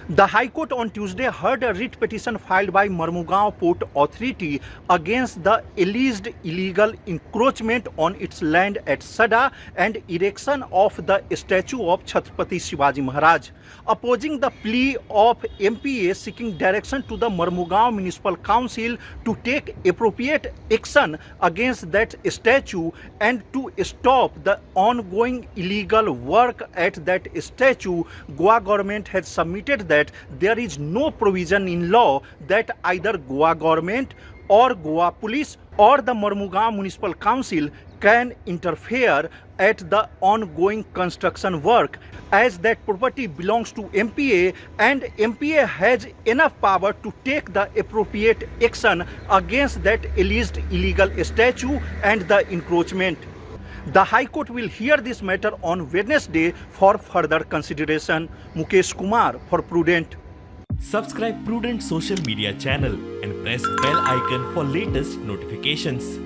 The High Court on Tuesday heard a writ petition filed by Mormugao Port Authority against the alleged illegal encroachment on its land at Sada and erection of the statue of Chhtrapati Shivaji Maharaj, opposing the plea of MPA seeking direction to the Mormugao Municipal Council to take appropriate action against that statue and to stop the ongoing illegal work at that statue. Goa government has submitted that there is no provision in law that either Goa government or Goa police or the Mormugao Municipal Council can interfere at the ongoing construction work, as that property belongs to MPA and MPA has enough power to take the appropriate action against that alleged illegal statue and the encroachment. The High Court will hear this matter on Wednesday for further consideration. Mukesh Kumar for Prudent. Subscribe Prudent social media channel and press bell icon for latest notifications.